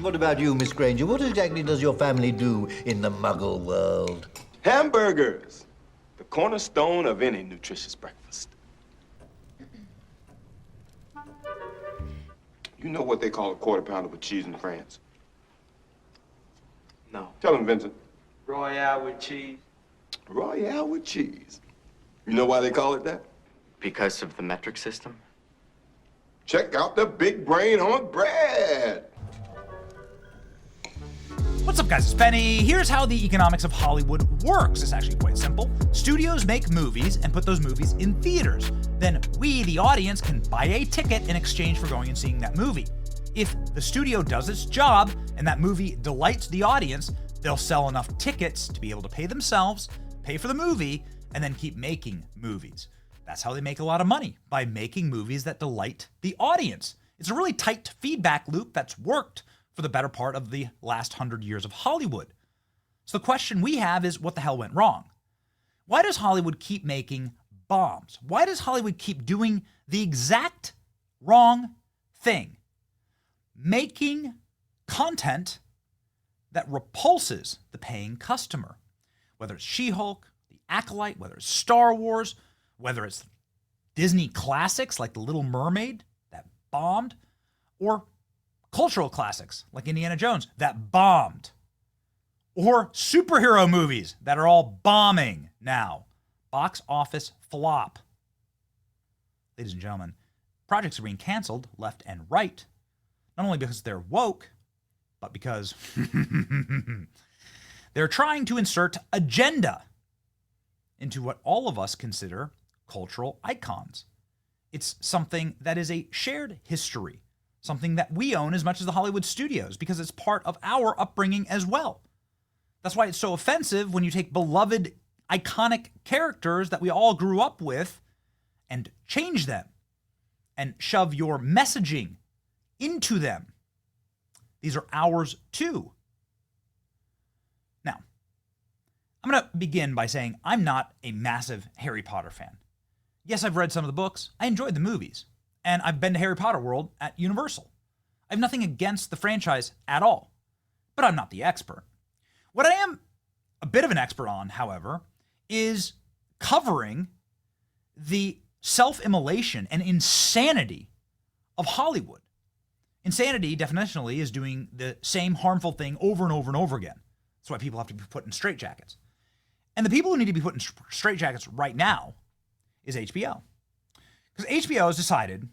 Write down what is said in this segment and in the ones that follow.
What about you, Miss Granger? What exactly does your family do in the muggle world? Hamburgers, the cornerstone of any nutritious breakfast. You know what they call a quarter pounder with cheese in France? No. Tell him, Vincent. Royale with cheese? Royale with cheese. You know why they call it that? Because of the metric system? Check out the big brain on bread. What's up, guys? It's Penny. Here's how the economics of Hollywood works. It's actually quite simple. Studios make movies and put those movies in theaters. Then we, the audience, can buy a ticket in exchange for going and seeing that movie. If the studio does its job and that movie delights the audience, they'll sell enough tickets to be able to pay themselves, pay for the movie, and then keep making movies. That's how they make a lot of money, by making movies that delight the audience. It's a really tight feedback loop that's worked for the better part of the last 100 years of Hollywood. So the question we have is, what the hell went wrong? Why does Hollywood keep making bombs? Why does Hollywood keep doing the exact wrong thing? Making content that repulses the paying customer. Whether it's She-Hulk, The Acolyte, whether it's Star Wars, whether it's Disney classics like The Little Mermaid that bombed, or cultural classics like Indiana Jones that bombed, or superhero movies that are all bombing now. Box office flop. Ladies and gentlemen, projects are being canceled left and right, not only because they're woke, but because they're trying to insert agenda into what all of us consider cultural icons. It's something that is a shared history, something that we own as much as the Hollywood studios, because it's part of our upbringing as well. That's why it's so offensive when you take beloved, iconic characters that we all grew up with and change them and shove your messaging into them. These are ours too. Now, I'm going to begin by saying I'm not a massive Harry Potter fan. Yes, I've read some of the books. I enjoyed the movies. And I've been to Harry Potter World at Universal. I have nothing against the franchise at all, but I'm not the expert. What I am a bit of an expert on, however, is covering the self-immolation and insanity of Hollywood. Insanity, definitionally, is doing the same harmful thing over and over and over again. That's why people have to be put in straitjackets. And the people who need to be put in straitjackets right now is HBO. Because HBO has decided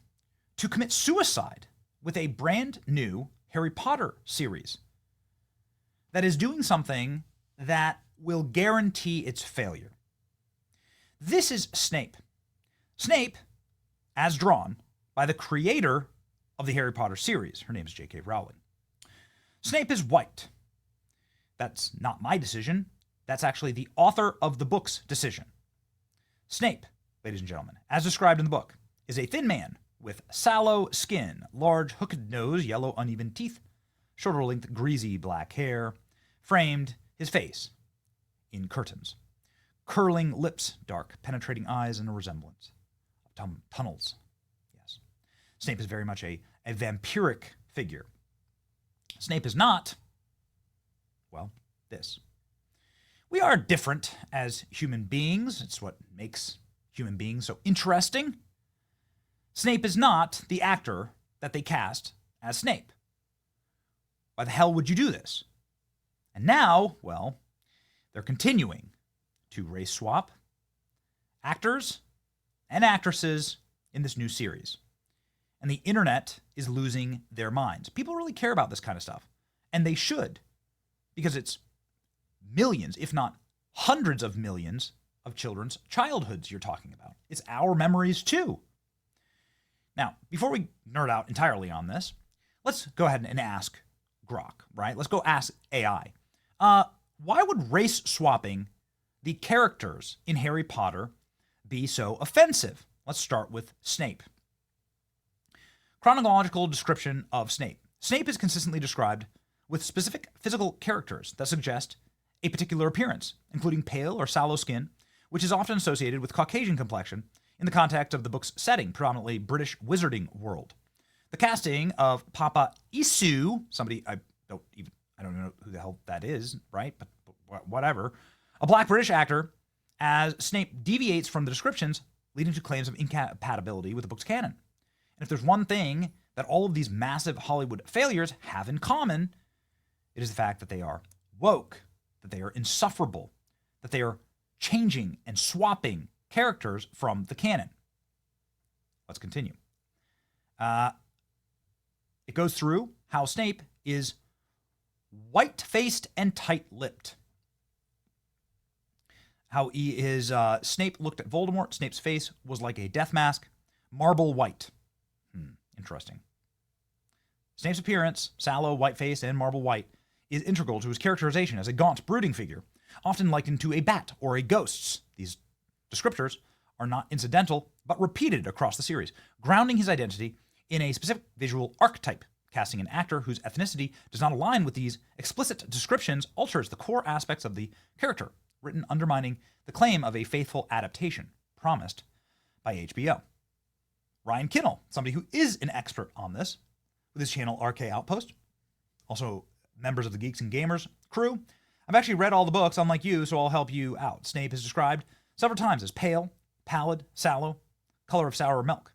to commit suicide with a brand new Harry Potter series that is doing something that will guarantee its failure. This is Snape. Snape, as drawn by the creator of the Harry Potter series. Her name is J.K. Rowling. Snape is white. That's not my decision. That's actually the author of the book's decision. Snape, ladies and gentlemen, as described in the book, is a thin man with sallow skin, large hooked nose, yellow uneven teeth, shoulder-length greasy black hair, framed his face in curtains, curling lips, dark penetrating eyes, and a resemblance of tunnels. Yes. Snape is very much a vampiric figure. Snape is not, well, this. We are different as human beings. It's what makes human beings so interesting. Snape is not the actor that they cast as Snape. Why the hell would you do this? And now, well, they're continuing to race swap actors and actresses in this new series. And the internet is losing their minds. People really care about this kind of stuff. And they should, because it's millions, if not hundreds of millions of children's childhoods you're talking about. It's our memories too. Now, before we nerd out entirely on this, let's go ahead and ask Grok, right? Let's go ask AI. Why would race swapping the characters in Harry Potter be so offensive? Let's start with Snape. Chronological description of Snape. Snape is consistently described with specific physical characters that suggest a particular appearance, including pale or sallow skin, which is often associated with Caucasian complexion in the context of the book's setting, predominantly British wizarding world. The casting of Papa Isu, somebody I I don't even know who the hell that is, right? But whatever. A black British actor as Snape deviates from the descriptions, leading to claims of incompatibility with the book's canon. And if there's one thing that all of these massive Hollywood failures have in common, it is the fact that they are woke, that they are insufferable, that they are changing and swapping characters from the canon. Let's continue. It goes through how Snape is white-faced and tight-lipped. How he is, Snape looked at Voldemort. Snape's face was like a death mask, marble white. Interesting. Snape's appearance, sallow, white-faced, and marble white, is integral to his characterization as a gaunt, brooding figure, often likened to a bat or a ghost. These descriptors are not incidental, but repeated across the series, grounding his identity in a specific visual archetype. Casting an actor whose ethnicity does not align with these explicit descriptions alters the core aspects of the character, written undermining the claim of a faithful adaptation promised by HBO. Ryan Kinnell, somebody who is an expert on this, with his channel RK Outpost, also members of the Geeks and Gamers crew. I've actually read all the books, unlike you, so I'll help you out. Snape is described several times as pale, pallid, sallow, color of sour milk.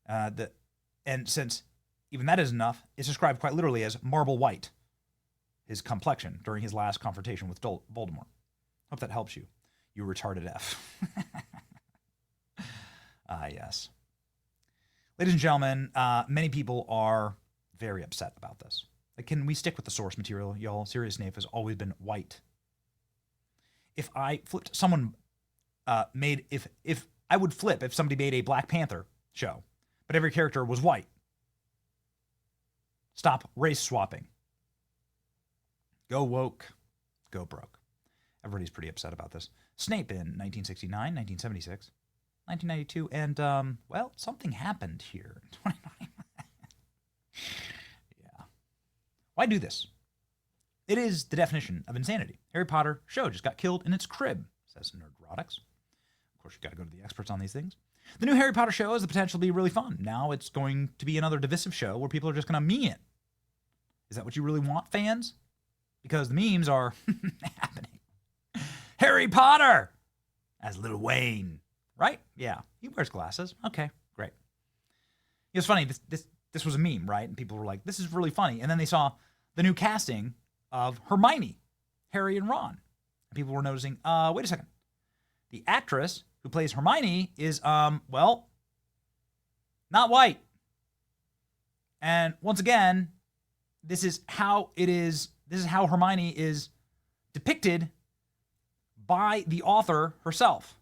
And since even that is enough, it's described quite literally as marble white, his complexion during his last confrontation with Voldemort. Hope that helps you, you retarded F. Yes. Ladies and gentlemen, many people are very upset about this. Like, can we stick with the source material, y'all? Sirius Snape has always been white. If I flipped someone if I would flip if somebody made a Black Panther show, but every character was white. Stop race swapping. Go woke, go broke. Everybody's pretty upset about this. Snape in 1969, 1976, 1992, and, well, something happened here in 29. Yeah. Why do this? It is the definition of insanity. Harry Potter show just got killed in its crib, says Nerdrotics. Of course, you got to go to the experts on these things. The new Harry Potter show has the potential to be really fun. Now it's going to be another divisive show where people are just going to meme it. Is that what you really want, fans? Because the memes are happening. Harry Potter as Lil Wayne, right? Yeah, he wears glasses. Okay, great. It was funny. This was a meme, right? And people were like, "This is really funny." And then they saw the new casting of Hermione, Harry, and Ron. And people were noticing, wait a second. The actress who plays Hermione is, well, not white. And once again, this is how it is. This is how Hermione is depicted by the author herself.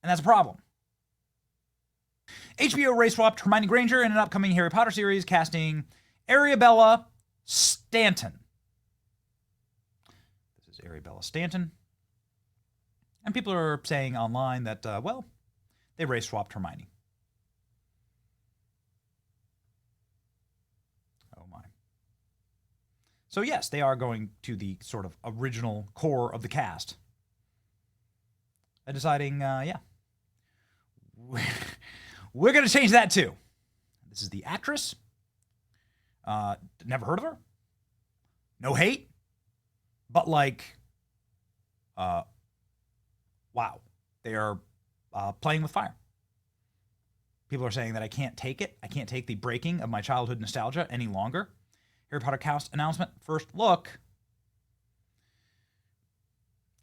And that's a problem. HBO race swapped Hermione Granger in an upcoming Harry Potter series, casting Arabella Stanton. This is Arabella Stanton. And people are saying online that, well, they race swapped Hermione. Oh my. So yes, they are going to the sort of original core of the cast. And deciding, yeah, we're going to change that too. This is the actress. Never heard of her. No hate. But like, wow, they are playing with fire. People are saying that I can't take it. I can't take the breaking of my childhood nostalgia any longer. Harry Potter cast announcement, first look.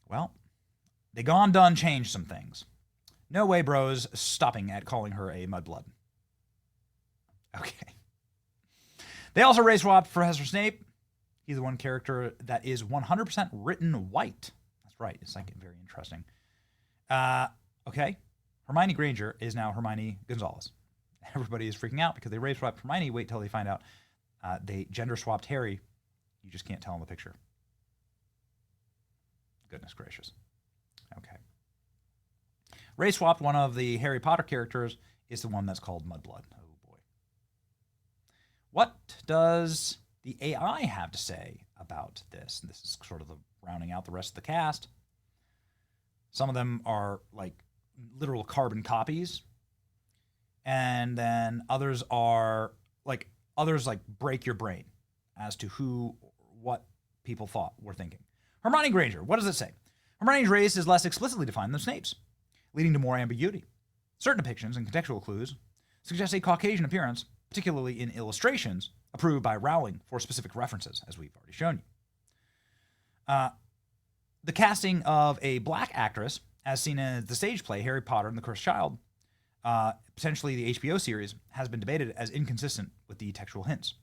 Well, they gone done changed some things. No way, bros, stopping at calling her a mudblood. Okay. They also race swapped Professor Snape. He's the one character that is 100% written white. That's right. It's like very interesting. Okay. Hermione Granger is now Hermione Gonzalez. Everybody is freaking out because they race swapped Hermione. Wait till they find out they gender swapped Harry. You just can't tell in the picture. Goodness gracious. Okay. Race swapped one of the Harry Potter characters is the one that's called Mudblood. Oh boy. What does the AI have to say about this? And this is sort of the rounding out the rest of the cast. Some of them are like literal carbon copies. And then others are like break your brain. as to what people were thinking. Hermione Granger, what does it say? Hermione's race is less explicitly defined than Snape's, leading to more ambiguity. Certain depictions and contextual clues suggest a Caucasian appearance, particularly in illustrations approved by Rowling for specific references, as we've already shown you. The casting of a black actress, as seen in the stage play Harry Potter and the Cursed Child, potentially the HBO series, has been debated as inconsistent with the textual hints.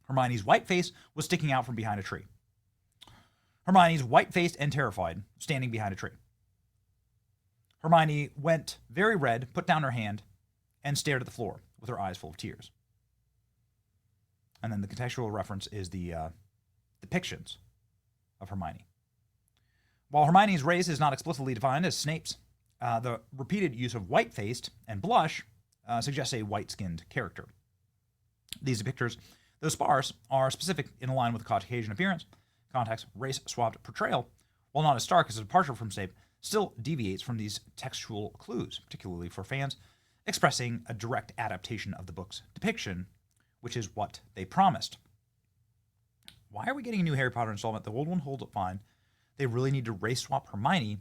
Hermione's white face was sticking out from behind a tree. Hermione's white-faced and terrified, standing behind a tree. Hermione went very red, put down her hand, and stared at the floor with her eyes full of tears. And then the contextual reference is the depictions of Hermione. While Hermione's race is not explicitly defined as Snape's, the repeated use of white-faced and blush suggests a white-skinned character. These depictors, though sparse, are specific in line with the Caucasian appearance, context, race-swapped portrayal, while not as stark as a departure from Snape, still deviates from these textual clues, particularly for fans, expressing a direct adaptation of the book's depiction, which is what they promised. Why are we getting a new Harry Potter installment? The old one holds up fine. They really need to race swap Hermione.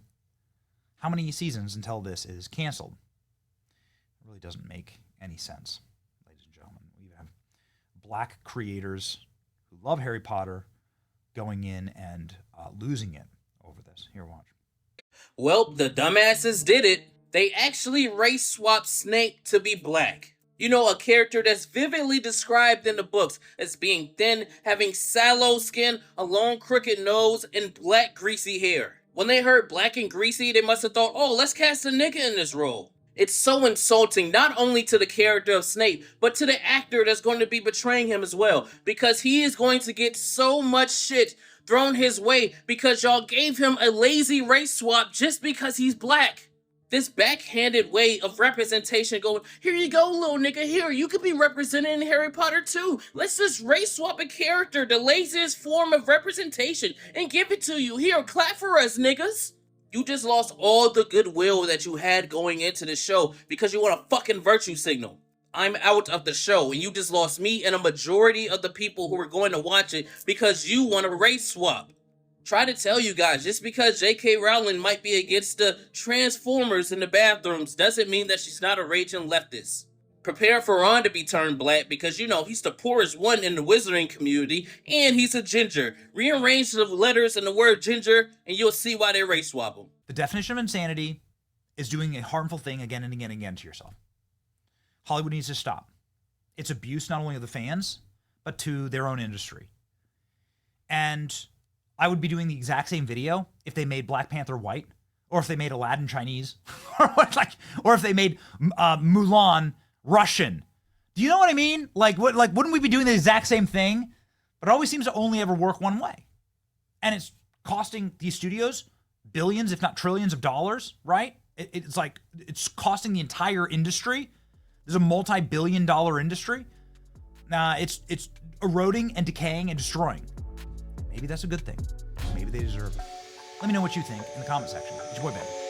How many seasons until this is canceled? It really doesn't make any sense, ladies and gentlemen. We have black creators who love Harry Potter going in and losing it over this. Here, watch. Well, the dumbasses did it. They actually race swapped Snape to be black. You know, a character that's vividly described in the books as being thin, having sallow skin, a long crooked nose, and black greasy hair. When they heard black and greasy, they must have thought, oh, let's cast a nigga in this role. It's so insulting, not only to the character of Snape, but to the actor that's going to be betraying him as well, because he is going to get so much shit thrown his way because y'all gave him a lazy race swap just because he's black. This backhanded way of representation going, here you go, little nigga, here, you could be represented in Harry Potter too. Let's just race swap a character, the laziest form of representation, and give it to you. Here, clap for us, niggas. You just lost all the goodwill that you had going into the show because you want a fucking virtue signal. I'm out of the show, and you just lost me and a majority of the people who are going to watch it because you want a race swap. Try to tell you guys, just because J.K. Rowling might be against the Transformers in the bathrooms doesn't mean that she's not a raging leftist. Prepare for Ron to be turned black because, you know, he's the poorest one in the wizarding community, and he's a ginger. Rearrange the letters and the word ginger, and you'll see why they race swap him. The definition of insanity is doing a harmful thing again and again and again to yourself. Hollywood needs to stop. It's abuse not only of the fans, but to their own industry. And I would be doing the exact same video if they made Black Panther white, or if they made Aladdin Chinese, or if they made Mulan Russian. Do you know what I mean? Wouldn't we be doing the exact same thing? But it always seems to only ever work one way. And it's costing these studios billions, if not trillions of dollars, right? It's costing the entire industry. There's a multi-billion-dollar industry. It's eroding and decaying and destroying. Maybe that's a good thing. Maybe they deserve it. Let me know what you think in the comment section. It's your boy Ben.